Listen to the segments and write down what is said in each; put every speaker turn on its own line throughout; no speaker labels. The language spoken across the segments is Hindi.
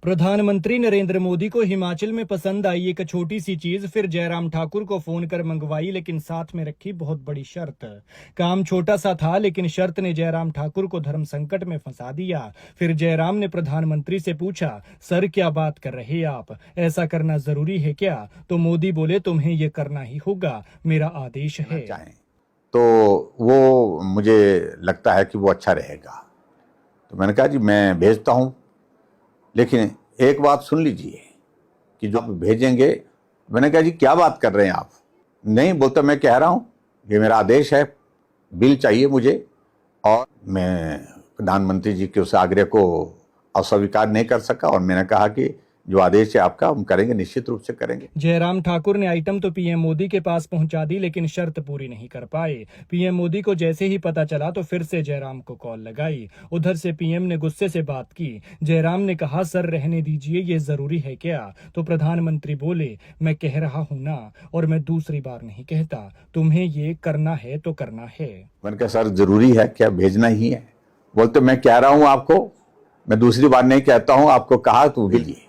प्रधानमंत्री नरेंद्र मोदी को हिमाचल में पसंद आई एक छोटी सी चीज फिर जयराम ठाकुर को फोन कर मंगवाई, लेकिन साथ में रखी बहुत बड़ी शर्त। काम छोटा सा था लेकिन शर्त ने जयराम ठाकुर को धर्म संकट में फंसा दिया। फिर जयराम ने प्रधानमंत्री से पूछा, सर क्या बात कर रहे आप, ऐसा करना जरूरी है क्या? तो मोदी बोले, तुम्हें ये करना ही होगा, मेरा आदेश है।
तो वो मुझे लगता है कि वो अच्छा रहेगा। तो मैंने कहा जी मैं भेजता हूँ, लेकिन एक बात सुन लीजिए कि जो आप भेजेंगे। मैंने कहा जी क्या बात कर रहे हैं आप? नहीं, बोलता मैं कह रहा हूँ ये मेरा आदेश है, बिल चाहिए मुझे, और मैं प्रधानमंत्री जी के उस आग्रह को अस्वीकार नहीं कर सका। और मैंने कहा कि जो आदेश है आपका हम करेंगे, निश्चित रूप से करेंगे।
जयराम ठाकुर ने आइटम तो पीएम मोदी के पास पहुंचा दी, लेकिन शर्त पूरी नहीं कर पाए। पीएम मोदी को जैसे ही पता चला तो फिर से जयराम को कॉल लगाई। उधर से पीएम ने गुस्से से बात की। जयराम ने कहा, सर रहने दीजिए, ये जरूरी है क्या? तो प्रधानमंत्री बोले, मैं कह रहा हूं ना, और मैं दूसरी बार नहीं कहता, तुम्हें ये करना है तो करना है।
मैंने कहा सर जरूरी है क्या, भेजना ही है? बोलते मैं कह रहा हूं आपको, मैं दूसरी बार नहीं कहता हूं, आपको कहा तो भेजिए।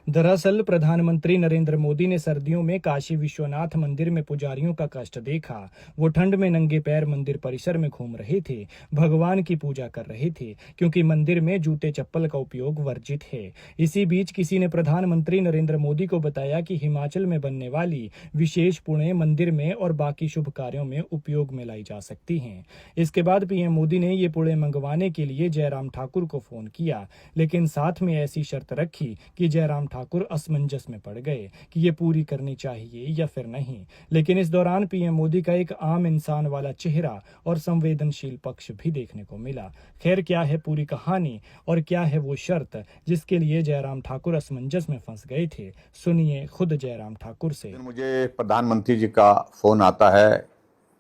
दरअसल प्रधानमंत्री नरेंद्र मोदी ने सर्दियों में काशी विश्वनाथ मंदिर में पुजारियों का कष्ट देखा। वो ठंड में नंगे पैर मंदिर परिसर में घूम रहे थे, भगवान की पूजा कर रहे थे, क्योंकि मंदिर में जूते चप्पल का उपयोग वर्जित है। इसी बीच किसी ने प्रधानमंत्री नरेंद्र मोदी को बताया कि हिमाचल में बनने वाली विशेष पुड़ें मंदिर में और बाकी शुभ कार्यों में उपयोग में लाई जा सकती हैं। इसके बाद पीएम मोदी ने ये पुड़ें मंगवाने के लिए जयराम ठाकुर को फोन किया, लेकिन साथ में ऐसी शर्त रखी कि जयराम ठाकुर असमंजस में पड़ गए कि ये पूरी करनी चाहिए या फिर नहीं। लेकिन इस दौरान पीएम मोदी का एक आम इंसान वाला चेहरा और संवेदनशील पक्ष भी देखने को मिला। खैर, क्या है पूरी कहानी और क्या है वो शर्त जिसके लिए जयराम ठाकुर असमंजस में फंस गए थे, सुनिए खुद जयराम ठाकुर से।
मुझे प्रधानमंत्री जी का फोन आता है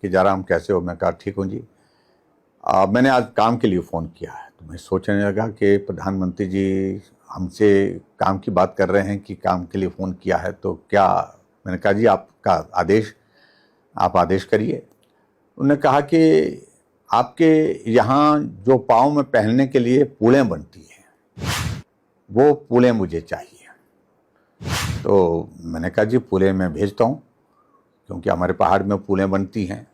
कि जयराम कैसे हो? मैं कहा ठीक हूँ जी। मैंने आज काम के लिए फ़ोन किया है, तो मैं सोचने लगा कि प्रधानमंत्री जी हमसे काम की बात कर रहे हैं कि काम के लिए फ़ोन किया है, तो क्या? मैंने कहा जी आपका आदेश, आप आदेश करिए। उन्होंने कहा कि आपके यहाँ जो पाँव में पहनने के लिए पूलें बनती हैं, वो पूलें मुझे चाहिए। तो मैंने कहा जी पूलें मैं भेजता हूँ, क्योंकि हमारे पहाड़ में पूलें बनती हैं।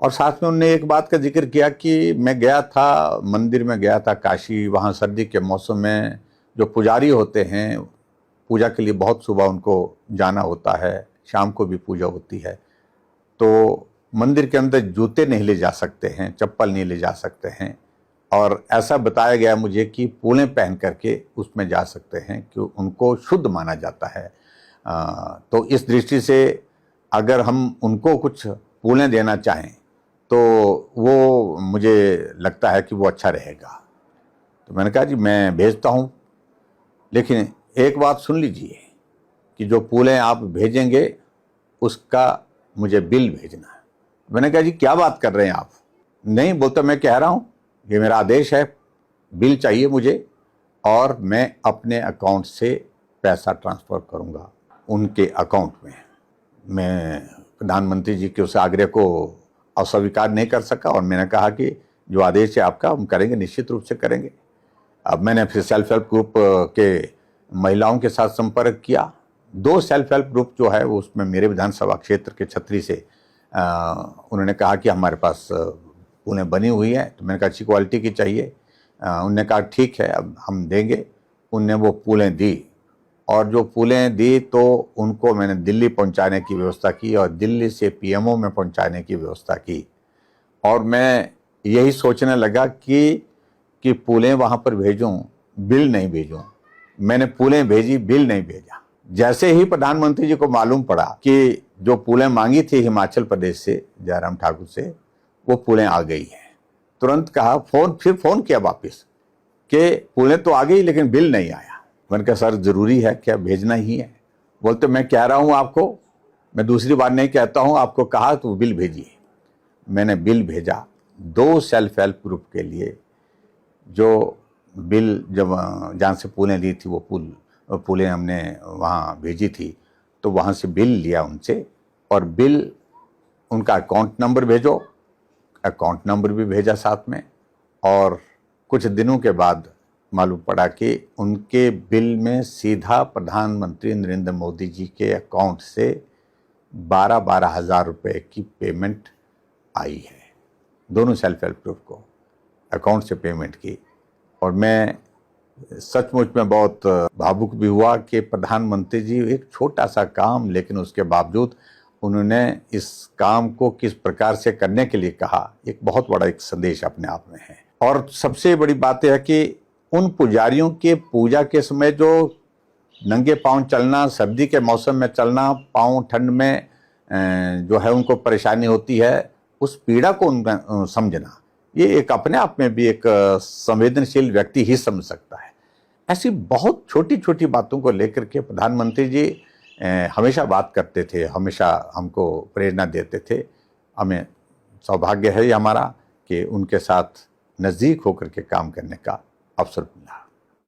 और साथ में उन्होंने एक बात का जिक्र किया कि मैं गया था, मंदिर में गया था काशी, वहाँ सर्दी के मौसम में जो पुजारी होते हैं, पूजा के लिए बहुत सुबह उनको जाना होता है, शाम को भी पूजा होती है, तो मंदिर के अंदर जूते नहीं ले जा सकते हैं, चप्पल नहीं ले जा सकते हैं, और ऐसा बताया गया मुझे कि पूलें पहन करके उसमें जा सकते हैं, कि उनको शुद्ध माना जाता है। तो इस दृष्टि से अगर हम उनको कुछ पूलें देना चाहें तो वो मुझे लगता है कि वो अच्छा रहेगा। तो मैंने कहा जी मैं भेजता हूँ, लेकिन एक बात सुन लीजिए कि जो पूलें आप भेजेंगे उसका मुझे बिल भेजना है। मैंने कहा जी क्या बात कर रहे हैं आप? नहीं, बोलता मैं कह रहा हूँ ये मेरा आदेश है, बिल चाहिए मुझे, और मैं अपने अकाउंट से पैसा ट्रांसफ़र करूँगा उनके अकाउंट में। मैं प्रधानमंत्री जी के उस आग्रह को अस्वीकार नहीं कर सका, और मैंने कहा कि जो आदेश है आपका हम करेंगे, निश्चित रूप से करेंगे। अब मैंने फिर सेल्फ हेल्प ग्रुप के महिलाओं के साथ संपर्क किया। 2 सेल्फ हेल्प ग्रुप जो है वो उसमें मेरे विधानसभा क्षेत्र के छतरी से उन्होंने कहा कि हमारे पास पूलें बनी हुई है। तो मैंने कहा अच्छी क्वालिटी की चाहिए। उन्होंने कहा ठीक है, अब हम देंगे। उनने वो पूलें दी, और जो पूलें दी तो उनको मैंने दिल्ली पहुंचाने की व्यवस्था की, और दिल्ली से पीएमओ में पहुंचाने की व्यवस्था की। और मैं यही सोचने लगा कि पूलें वहाँ पर भेजूं, बिल नहीं भेजूं। मैंने पूलें भेजी, बिल नहीं भेजा। जैसे ही प्रधानमंत्री जी को मालूम पड़ा कि जो पूलें मांगी थी हिमाचल प्रदेश से जयराम ठाकुर से, वो पूलें आ गई हैं। तुरंत कहा, फिर फ़ोन किया वापस कि पूलें तो आ गई लेकिन बिल नहीं आया। मैंने कहा सर ज़रूरी है क्या, भेजना ही है? बोलते मैं कह रहा हूँ आपको, मैं दूसरी बार नहीं कहता हूँ, आपको कहा तो बिल भेजिए। मैंने बिल भेजा 2 सेल्फ हेल्प ग्रुप के लिए, जो बिल जब जहाँ से पूलें ली थी वो पूलें हमने वहाँ भेजी थी, तो वहाँ से बिल लिया उनसे, और बिल उनका अकाउंट नंबर भेजो, अकाउंट नंबर भी भेजा साथ में। और कुछ दिनों के बाद मालूम पड़ा कि उनके बिल में सीधा प्रधानमंत्री नरेंद्र मोदी जी के अकाउंट से 12-12 हज़ार रुपये की पेमेंट आई है। दोनों सेल्फ हेल्प ग्रुप को अकाउंट से पेमेंट की। और मैं सचमुच में बहुत भावुक भी हुआ कि प्रधानमंत्री जी एक छोटा सा काम, लेकिन उसके बावजूद उन्होंने इस काम को किस प्रकार से करने के लिए कहा, एक बहुत बड़ा एक संदेश अपने आप में है। और सबसे बड़ी बात यह है कि उन पुजारियों के पूजा के समय जो नंगे पांव चलना, सर्दी के मौसम में चलना, पांव ठंड में जो है उनको परेशानी होती है, उस पीड़ा को उनका समझना, ये एक अपने आप में भी एक संवेदनशील व्यक्ति ही समझ सकता है। ऐसी बहुत छोटी छोटी बातों को लेकर के प्रधानमंत्री जी हमेशा बात करते थे, हमेशा हमको प्रेरणा देते थे। हमें सौभाग्य है हमारा कि उनके साथ नज़दीक होकर के काम करने का अवसर मिला।